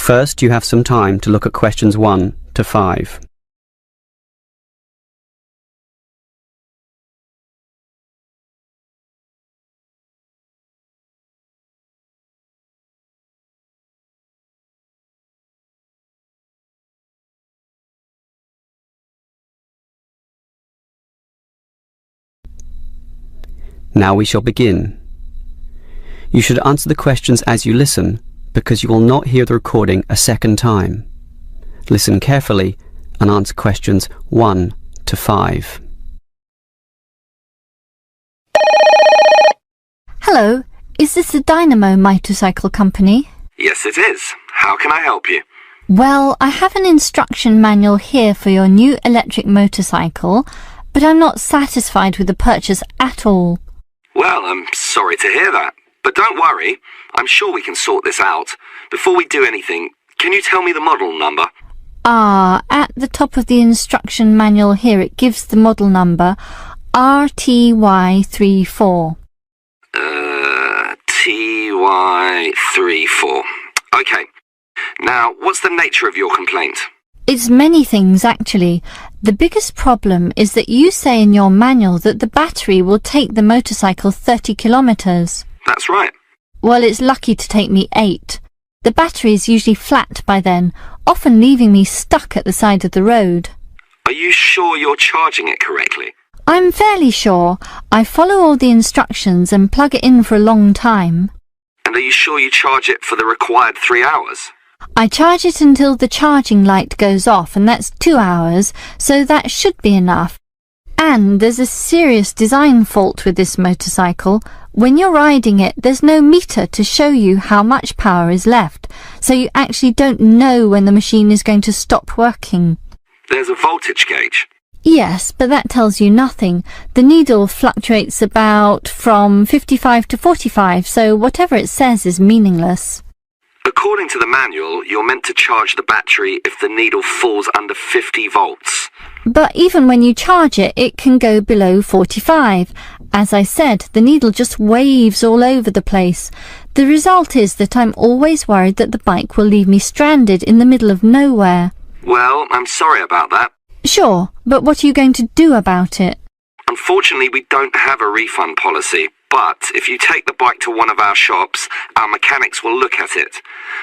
First, you have some time to look at questions 1 to 5. Now we shall begin. You should answer the questions as you listen, because you will not hear the recording a second time. Listen carefully and answer questions 1 to 5. Hello, is this the Dynamo Motorcycle Company? Yes, it is. How can I help you? Well, I have an instruction manual here for your new electric motorcycle, but I'm not satisfied with the purchase at all. Well, I'm sorry to hear that. But don't worry, I'm sure we can sort this out. Before we do anything, can you tell me the model number? At the top of the instruction manual here it gives the model number RTY34. TY34. Okay. Now, what's the nature of your complaint? It's many things, actually. The biggest problem is that you say in your manual that the battery will take the motorcycle 30 kilometres. That's right. Well, it's lucky to take me 8. The battery is usually flat by then, often leaving me stuck at the side of the road. Are you sure you're charging it correctly? I'm fairly sure. I follow all the instructions and plug it in for a long time. And are you sure you charge it for the required 3 hours? I charge it until the charging light goes off, and that's 2 hours, so that should be enough. And there's a serious design fault with this motorcycle. When you're riding it, there's no meter to show you how much power is left, so you actually don't know when the machine is going to stop working. There's a voltage gauge. Yes, but that tells you nothing. The needle fluctuates about from 55 to 45, so whatever it says is meaningless. According to the manual, you're meant to charge the battery if the needle falls under 50 volts. But even when you charge it, it can go below 45. As I said, the needle just waves all over the place. The result is that I'm always worried that the bike will leave me stranded in the middle of nowhere. Well, I'm sorry about that. Sure, but what are you going to do about it? Unfortunately, we don't have a refund policy. But if you take the bike to one of our shops, our mechanics will look at it.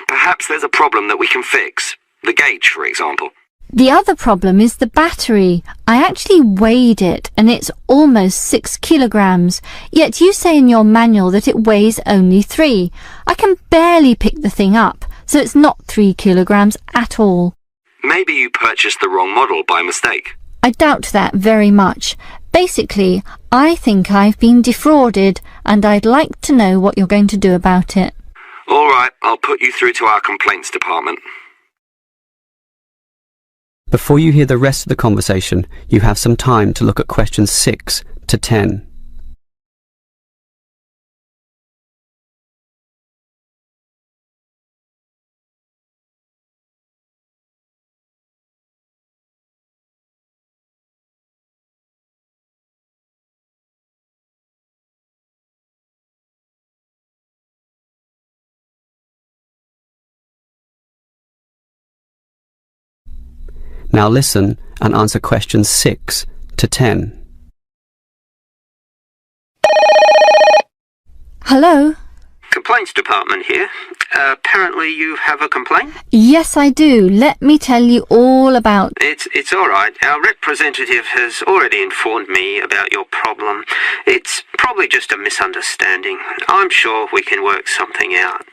Perhaps there's a problem that we can fix. The gauge, for example. The other problem is the battery. I actually weighed it, and it's almost 6 kilograms. Yet you say in your manual that it weighs only 3. I can barely pick the thing up, so it's not 3 kilograms at all. Maybe you purchased the wrong model by mistake. I doubt that very much. Basically, I think I've been defrauded, and I'd like to know what you're going to do about it. All right, I'll put you through to our complaints department. Before you hear the rest of the conversation, you have some time to look at questions 6 to 10. Now listen and answer questions 6 to 10. Hello? Complaints department here. Apparently you have a complaint? Yes, I do. Let me tell you all about... It's all right. Our representative has already informed me about your problem. It's probably just a misunderstanding. I'm sure we can work something out.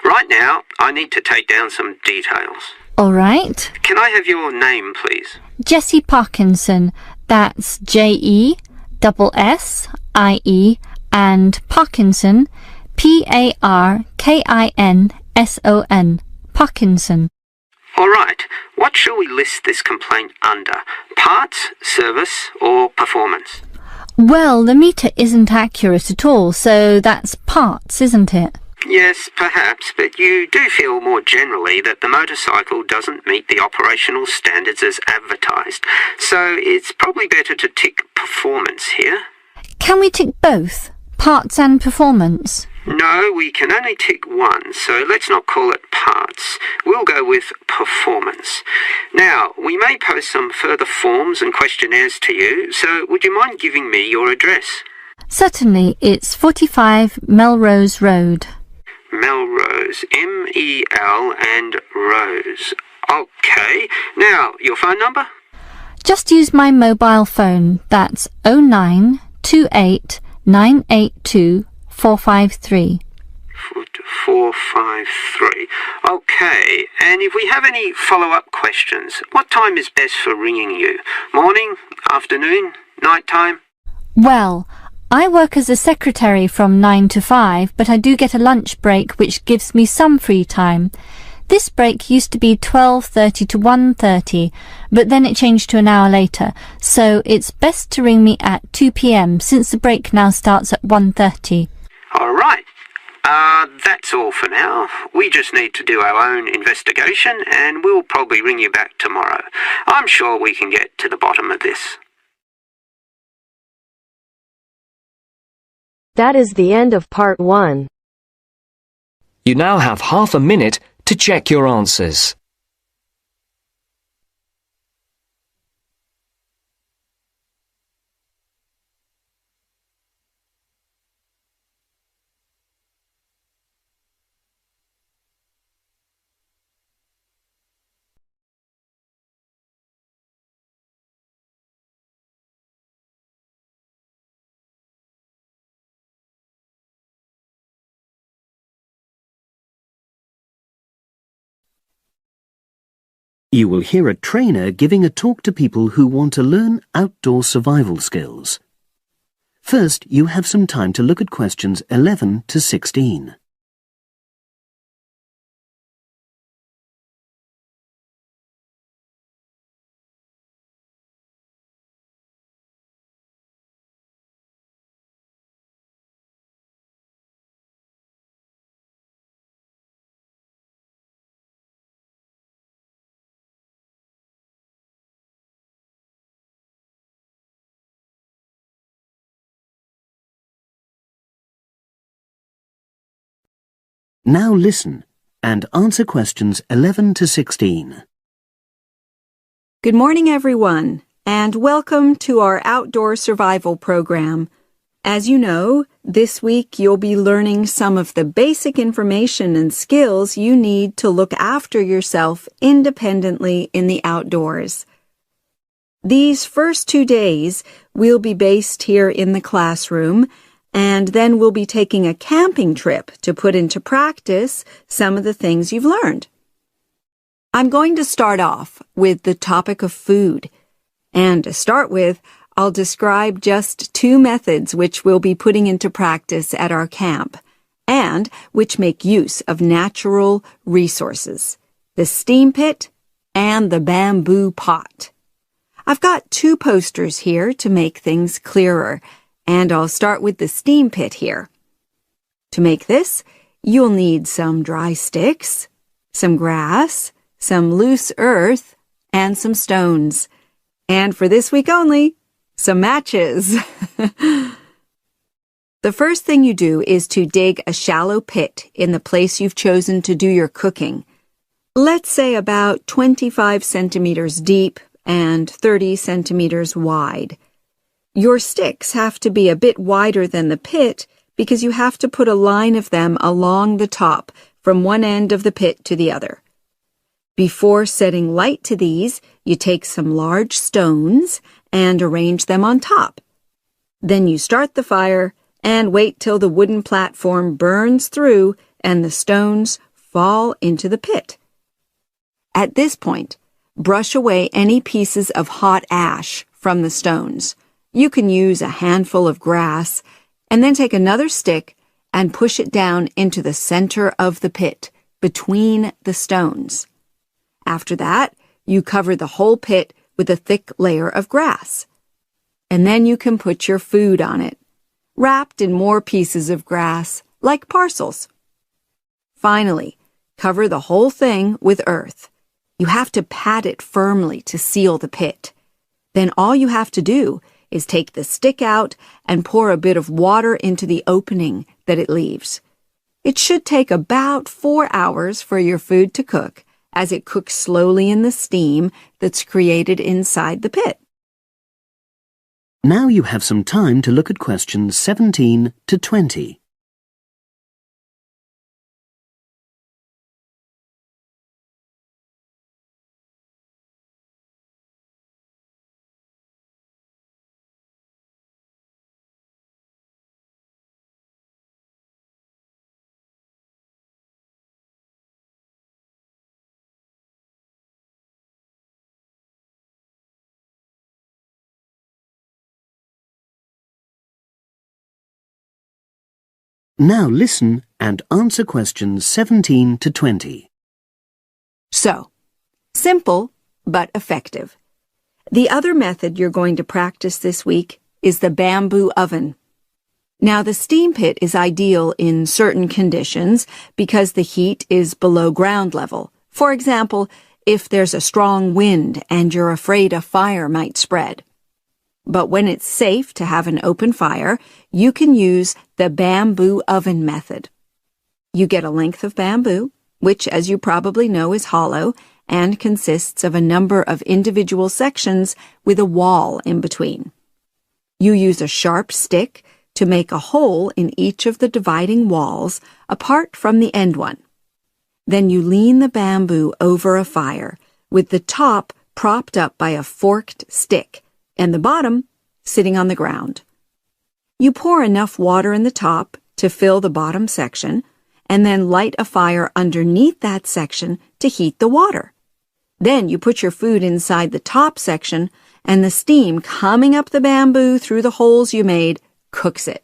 Right now, I need to take down some details. All right. Can I have your name, please? Jessie Parkinson. That's Jessie and Parkinson, Parkinson. Parkinson. All right. What shall we list this complaint under? Parts, service, or performance? Well, the meter isn't accurate at all, so that's parts, isn't it? Yes, perhaps, but you do feel more generally that the motorcycle doesn't meet the operational standards as advertised, so it's probably better to tick performance here. Can we tick both, parts and performance? No, we can only tick one, so let's not call it parts. We'll go with performance. Now, we may post some further forms and questionnaires to you, so would you mind giving me your address? Certainly, it's 45 Melrose Road. Melrose, M-E-L and Rose. Okay, now, your phone number? Just use my mobile phone. That's 0928 982 453. 453. Okay, and if we have any follow-up questions, what time is best for ringing you? Morning, afternoon, night time? Well, I work as a secretary from 9 to 5, but I do get a lunch break which gives me some free time. This break used to be 12:30 to 1:30, but then it changed to an hour later, so it's best to ring me at 2 p.m. since the break now starts at 1:30. All right. That's all for now. We just need to do our own investigation, and we'll probably ring you back tomorrow. I'm sure we can get to the bottom of this. That is the end of part 1. You now have half a minute to check your answers. You will hear a trainer giving a talk to people who want to learn outdoor survival skills. First, you have some time to look at questions 11 to 16. Now listen and answer questions 11 to 16. Good morning, everyone, and welcome to our outdoor survival program. As you know, this week you'll be learning some of the basic information and skills you need to look after yourself independently in the outdoors. These first 2 days will be based here in the classroom, and then we'll be taking a camping trip to put into practice some of the things you've learned. I'm going to start off with the topic of food. And to start with, I'll describe just 2 methods which we'll be putting into practice at our camp, and which make use of natural resources, the steam pit and the bamboo pot. I've got 2 posters here to make things clearer, and I'll start with the steam pit here. To make this, you'll need some dry sticks, some grass, some loose earth, and some stones. And for this week only, some matches. The first thing you do is to dig a shallow pit in the place you've chosen to do your cooking. Let's say about 25 centimeters deep and 30 centimeters wide. Your sticks have to be a bit wider than the pit because you have to put a line of them along the top from one end of the pit to the other. Before setting light to these, you take some large stones and arrange them on top. Then you start the fire and wait till the wooden platform burns through and the stones fall into the pit. At this point, brush away any pieces of hot ash from the stones. You can use a handful of grass and then take another stick and push it down into the center of the pit, between the stones. After that, you cover the whole pit with a thick layer of grass. And then you can put your food on it, wrapped in more pieces of grass, like parcels. Finally, cover the whole thing with earth. You have to pat it firmly to seal the pit. Then all you have to do is take the stick out and pour a bit of water into the opening that it leaves. It should take about 4 hours for your food to cook, as it cooks slowly in the steam that's created inside the pit. Now you have some time to look at questions 17 to 20. Now listen and answer questions 17 to 20. So, simple but effective. The other method you're going to practice this week is the bamboo oven. Now, the steam pit is ideal in certain conditions because the heat is below ground level. For example, if there's a strong wind and you're afraid a fire might spread. But when it's safe to have an open fire, you can use the bamboo oven method. You get a length of bamboo, which, as you probably know, is hollow and consists of a number of individual sections with a wall in between. You use a sharp stick to make a hole in each of the dividing walls apart from the end one. Then you lean the bamboo over a fire with the top propped up by a forked stick and the bottom sitting on the ground. You pour enough water in the top to fill the bottom section and then light a fire underneath that section to heat the water. Then you put your food inside the top section and the steam coming up the bamboo through the holes you made cooks it.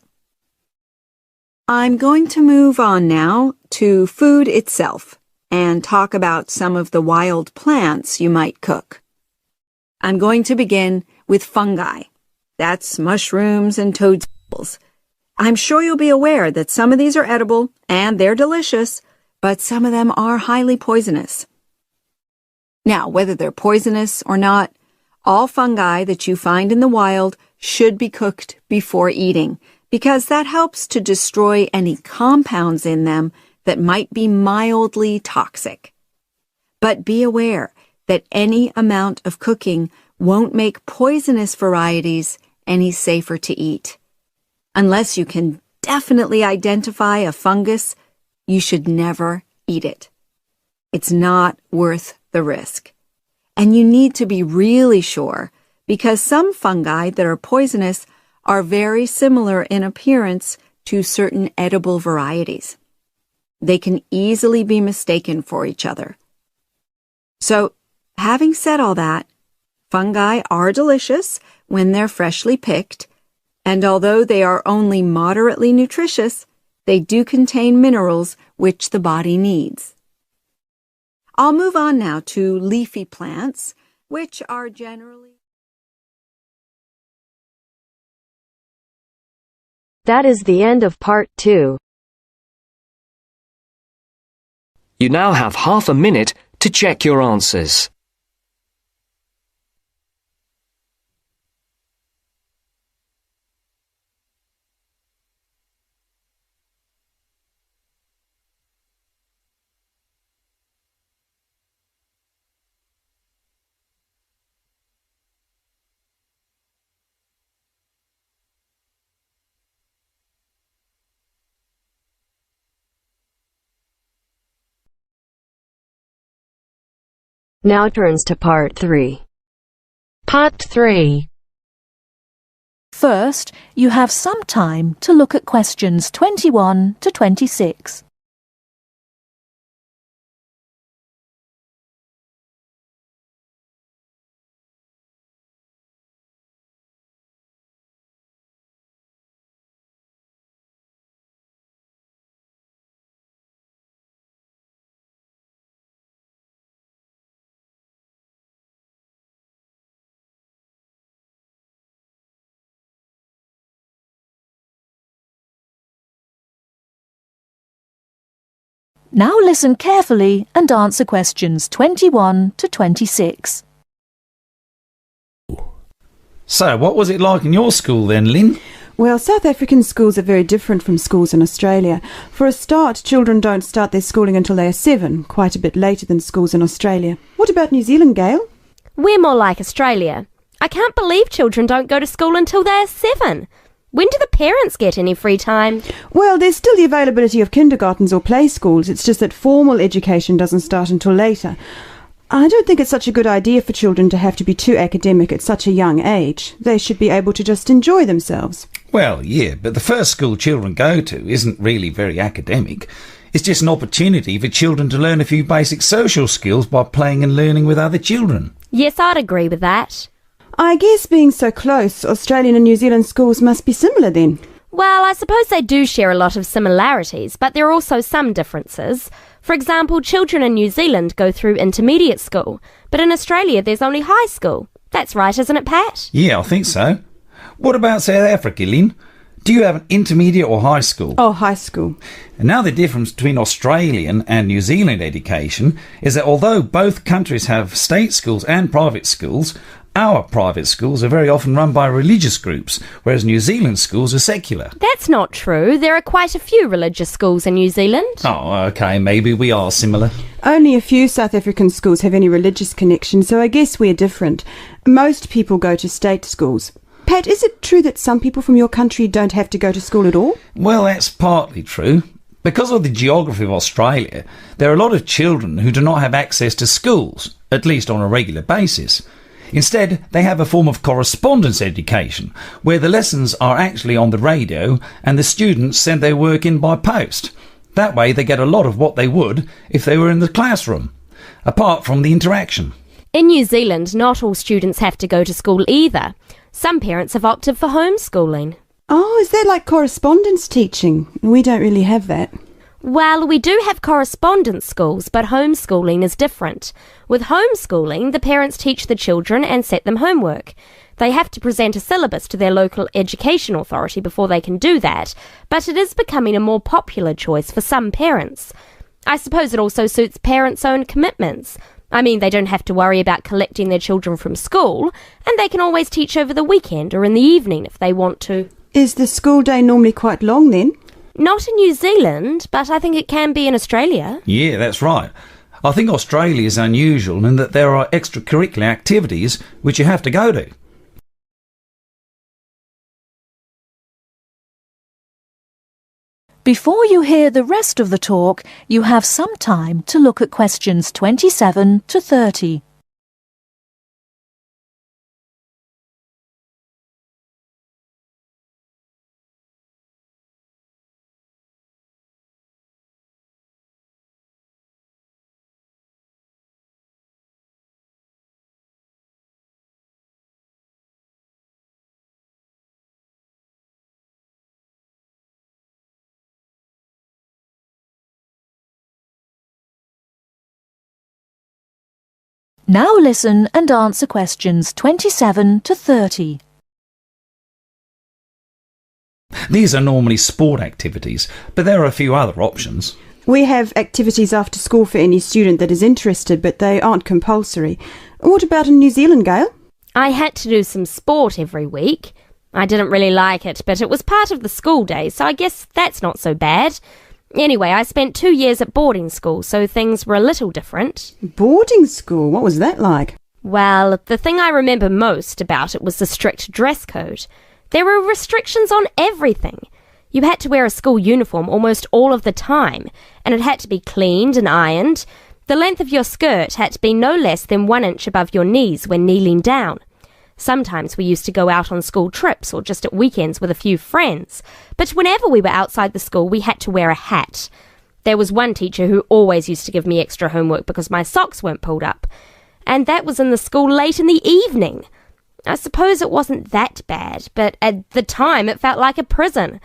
I'm going to move on now to food itself and talk about some of the wild plants you might cook. I'm going to begin with fungi. That's mushrooms and toadstools. I'm sure you'll be aware that some of these are edible and they're delicious, but some of them are highly poisonous. Now, whether they're poisonous or not, all fungi that you find in the wild should be cooked before eating, because that helps to destroy any compounds in them that might be mildly toxic. But be aware that any amount of cooking won't make poisonous varieties any safer to eat. Unless you can definitely identify a fungus, you should never eat it. It's not worth the risk. And you need to be really sure, because some fungi that are poisonous are very similar in appearance to certain edible varieties. They can easily be mistaken for each other. So, having said all that, fungi are delicious when they're freshly picked, and although they are only moderately nutritious, they do contain minerals which the body needs. I'll move on now to leafy plants, which are generally... That is the end of part 2. You now have half a minute to check your answers. Now turns to part 3. Part 3. First, you have some time to look at questions 21 to 26. Now listen carefully and answer questions 21 to 26. So, what was it like in your school then, Lynn? Well, South African schools are very different from schools in Australia. For a start, children don't start their schooling until they are 7, quite a bit later than schools in Australia. What about New Zealand, Gail? We're more like Australia. I can't believe children don't go to school until they are 7. When do the parents get any free time? Well, there's still the availability of kindergartens or play schools. It's just that formal education doesn't start until later. I don't think it's such a good idea for children to have to be too academic at such a young age. They should be able to just enjoy themselves. Well, yeah, but the first school children go to isn't really very academic. It's just an opportunity for children to learn a few basic social skills by playing and learning with other children. Yes, I'd agree with that. I guess being so close, Australian and New Zealand schools must be similar then. Well, I suppose they do share a lot of similarities, but there are also some differences. For example, children in New Zealand go through intermediate school, but in Australia there's only high school. That's right, isn't it, Pat? Yeah, I think so. What about South Africa, Lynn? Do you have an intermediate or high school? Oh, high school. And now the difference between Australian and New Zealand education is that although both countries have state schools and private schools, our private schools are very often run by religious groups, whereas New Zealand schools are secular. That's not true. There are quite a few religious schools in New Zealand. Oh, OK, maybe we are similar. Only a few South African schools have any religious connection, so I guess we're different. Most people go to state schools. Pat, is it true that some people from your country don't have to go to school at all? Well, that's partly true. Because of the geography of Australia, there are a lot of children who do not have access to schools, at least on a regular basis. Instead, they have a form of correspondence education, where the lessons are actually on the radio and the students send their work in by post. That way they get a lot of what they would if they were in the classroom, apart from the interaction. In New Zealand, not all students have to go to school either. Some parents have opted for homeschooling. Oh, is that like correspondence teaching? We don't really have that. Well, we do have correspondence schools, but homeschooling is different. With homeschooling, the parents teach the children and set them homework. They have to present a syllabus to their local education authority before they can do that, but it is becoming a more popular choice for some parents. I suppose it also suits parents' own commitments. I mean, they don't have to worry about collecting their children from school, and they can always teach over the weekend or in the evening if they want to. Is the school day normally quite long then? Not in New Zealand, but I think it can be in Australia. Yeah, that's right. I think Australia is unusual in that there are extracurricular activities which you have to go to. Before you hear the rest of the talk, you have some time to look at questions 27 to 30. Now listen and answer questions 27 to 30. These are normally sport activities, but there are a few other options. We have activities after school for any student that is interested, but they aren't compulsory. What about in New Zealand, Gail? I had to do some sport every week. I didn't really like it, but it was part of the school day, so I guess that's not so bad. Anyway, I spent 2 years at boarding school, so things were a little different. Boarding school? What was that like? Well, the thing I remember most about it was the strict dress code. There were restrictions on everything. You had to wear a school uniform almost all of the time, and it had to be cleaned and ironed. The length of your skirt had to be no less than 1 inch above your knees when kneeling down. Sometimes we used to go out on school trips or just at weekends with a few friends, but whenever we were outside the school we had to wear a hat. There was one teacher who always used to give me extra homework because my socks weren't pulled up, and that was in the school late in the evening. I suppose it wasn't that bad, but at the time it felt like a prison.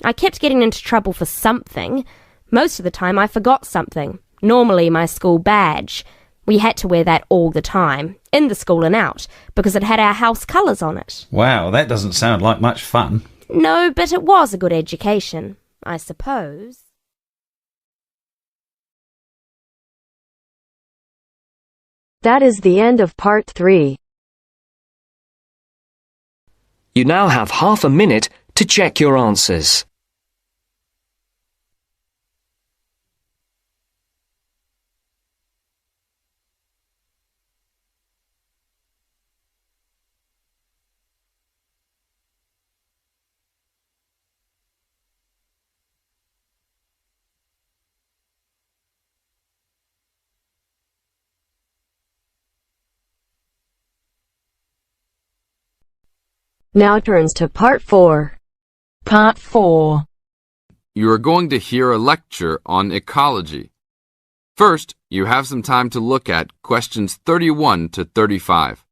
I kept getting into trouble for something. Most of the time I forgot something, normally my school badge. We had to wear that all the time, in the school and out, because it had our house colours on it. Wow, that doesn't sound like much fun. No, but it was a good education, I suppose. That is the end of part 3. You now have half a minute to to check your answers. Now turns to Part 4. Part 4. You are going to hear a lecture on ecology. First, you have some time to look at questions 31 to 35.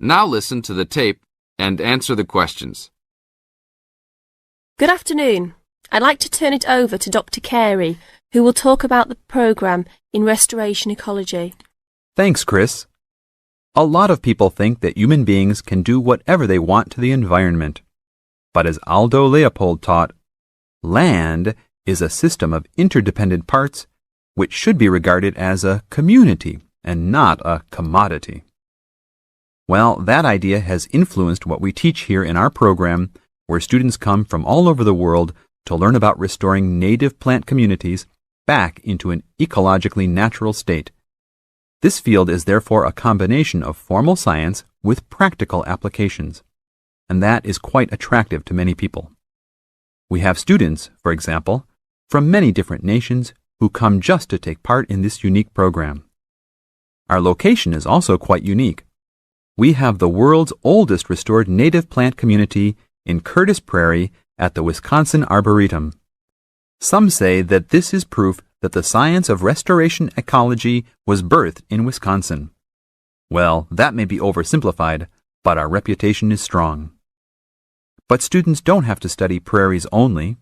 Now listen to the tape and answer the questions. Good afternoon. I'd like to turn it over to Dr. Carey, who will talk about the programme in restoration ecology. Thanks, Chris. A lot of people think that human beings can do whatever they want to the environment. But as Aldo Leopold taught, land is a system of interdependent parts which should be regarded as a community and not a commodity. Well, that idea has influenced what we teach here in our program, where students come from all over the world to learn about restoring native plant communities back into an ecologically natural state. This field is therefore a combination of formal science with practical applications, and that is quite attractive to many people. We have students, for example, from many different nations who come just to take part in this unique program. Our location is also quite unique. We have the world's oldest restored native plant community in Curtis Prairie at the Wisconsin Arboretum. Some say that this is proof that the science of restoration ecology was birthed in Wisconsin. Well, that may be oversimplified, but our reputation is strong. But students don't have to study prairies only.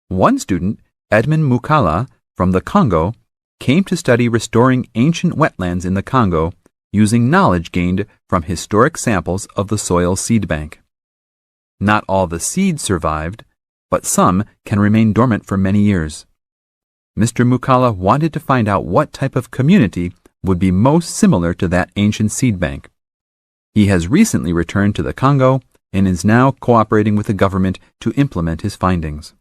One student, Edmund Mukala from the Congo, came to study restoring ancient wetlands in the Congo using knowledge gained from historic samples of the soil seed bank. Not all the seeds survived, but some can remain dormant for many years. Mr. Mukala wanted to find out what type of community would be most similar to that ancient seed bank. He has recently returned to the Congo and is now cooperating with the government to implement his findings.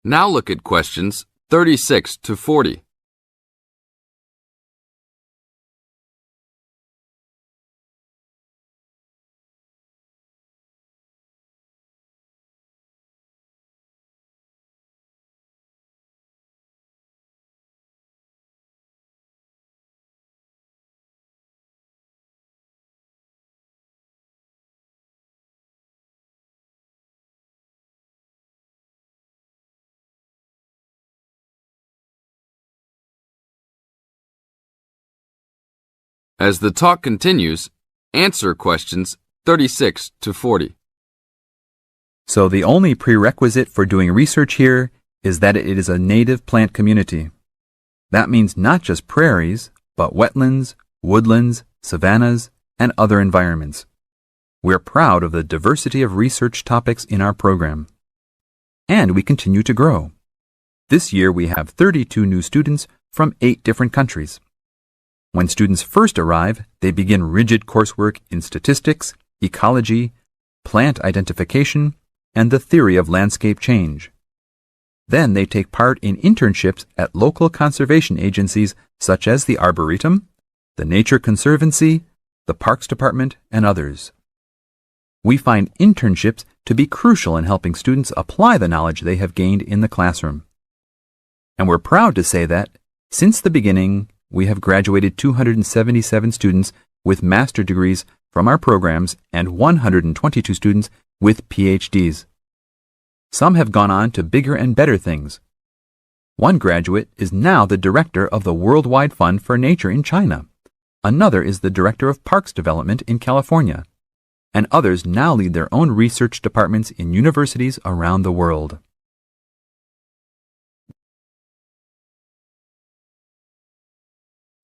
Now look at questions 36 to 40. As the talk continues, answer questions 36 to 40. So the only prerequisite for doing research here is that it is a native plant community. That means not just prairies, but wetlands, woodlands, savannas, and other environments. We're proud of the diversity of research topics in our program. And we continue to grow. This year we have 32 new students from 8 different countries. When students first arrive, they begin rigid coursework in statistics, ecology, plant identification, and the theory of landscape change. Then they take part in internships at local conservation agencies such as the Arboretum, the Nature Conservancy, the Parks Department, and others. We find internships to be crucial in helping students apply the knowledge they have gained in the classroom. And we're proud to say that, since the beginning, we have graduated 277 students with master degrees from our programs and 122 students with PhDs. Some have gone on to bigger and better things. One graduate is now the director of the Worldwide Fund for Nature in China. Another is the director of Parks Development in California. And others now lead their own research departments in universities around the world.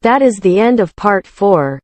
That is the end of part 4.